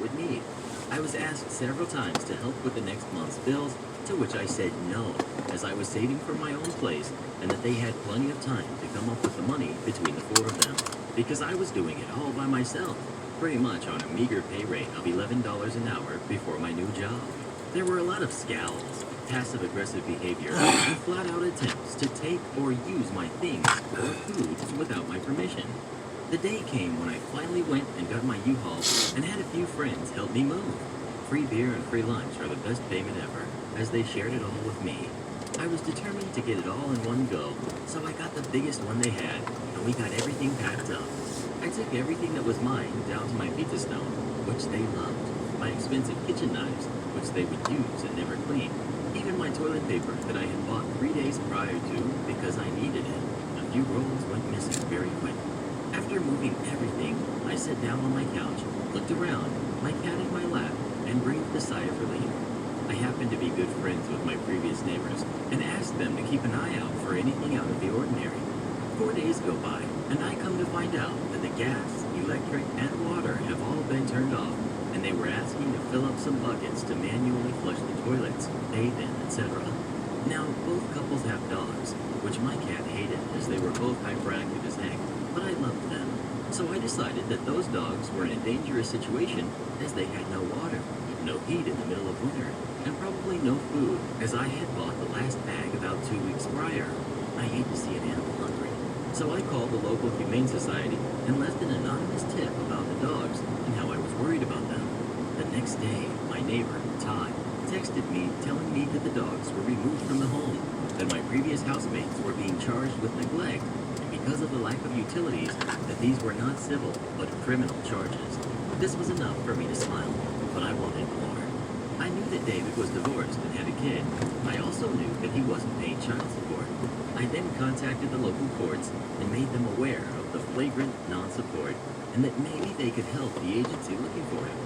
would need. I was asked several times to help with the next month's bills, to which I said no, as I was saving for my own place and that they had plenty of time to come up with the money between the four of them, because I was doing it all by myself, pretty much on a meager pay rate of $11 an hour before my new job. There were a lot of scowls, passive-aggressive behavior, and flat-out attempts to take or use my things or foods without my permission. The day came when I finally went and got my U-Haul and had a few friends help me move. Free beer and free lunch are the best payment ever, as they shared it all with me. I was determined to get it all in one go, so I got the biggest one they had, and we got everything packed up. I took everything that was mine down to my pizza stone, which they loved, my expensive kitchen knives, which they would use and never clean, even my toilet paper that I had bought 3 days prior to because I needed it. A few rolls went missing very quick. After moving everything, I sat down on my couch, looked around, my cat in my lap, and breathed a sigh of relief. I happened to be good friends with my previous neighbors and asked them to keep an eye out for anything out of the ordinary. 4 days go by, and I come to find out that the gas, electric, and water have all been turned off, and they were asking to fill up some buckets to manually flush the toilets, bathe in, etc. Now, both couples have dogs, which my cat hated as they were both hyperactive as heck, but I loved them. So I decided that those dogs were in a dangerous situation as they had no water, no heat in the middle of winter, and probably no food, as I had bought the last bag about 2 weeks prior. I hate to see an animal hungry. So I called the local Humane Society and left an anonymous tip about the dogs and how I was worried about them. The next day, my neighbor, Todd, texted me telling me that the dogs were removed from the home, that my previous housemates were being charged with neglect, and because of the lack of utilities, that these were not civil, but criminal charges. This was enough for me to smile, but I wanted more. I knew that David was divorced and had a kid. I also knew that he wasn't paying child support. I then contacted the local courts and made them aware of the flagrant non-support and that maybe they could help the agency looking for him.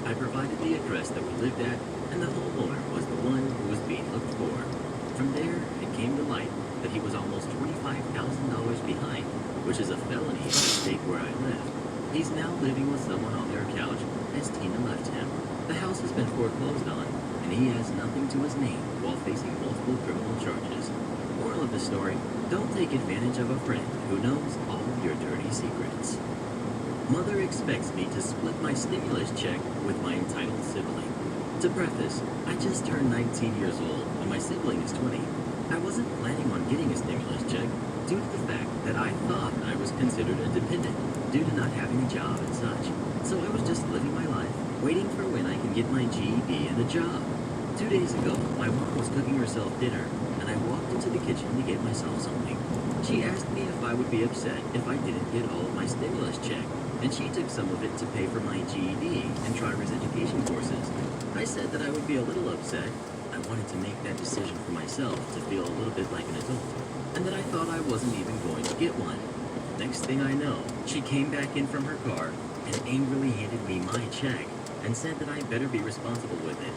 I provided the address that we lived at, and the homeowner was the one who was being looked for. From there, it came to light that he was almost $25,000 behind, which is a felony in the state where I live. He's now living with someone on their couch as Tina left him. The house has been foreclosed on, and he has nothing to his name while facing multiple criminal charges. Moral of the story, don't take advantage of a friend who knows all your dirty secrets. Mother expects me to split my stimulus check with my entitled sibling. To preface, I just turned 19 years old and my sibling is 20. I wasn't planning on getting a stimulus check due to the fact that I thought I was considered a dependent due to not having a job and such. So I was just living my life, waiting for when I can get my GED and a job. 2 days ago, my mom was cooking herself dinner, and I walked into the kitchen to get myself something. She asked me if I would be upset if I didn't get all of my stimulus check, and she took some of it to pay for my GED and driver's education courses. I said that I would be a little upset. I wanted to make that decision for myself to feel a little bit like an adult, and that I thought I wasn't even going to get one. Next thing I know, she came back in from her car and angrily handed me my check and said that I better be responsible with it.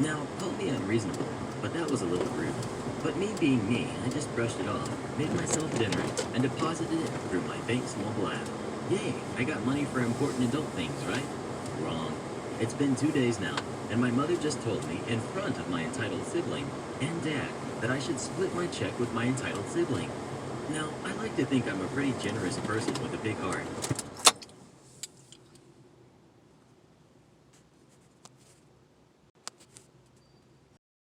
Now, call me unreasonable, but that was a little rude. But me being me, I just brushed it off, made myself dinner, and deposited it through my bank's mobile app. Yay, I got money for important adult things, right? Wrong. It's been 2 days now, and my mother just told me in front of my entitled sibling and dad that I should split my check with my entitled sibling. Now, I like to think I'm a pretty generous person with a big heart,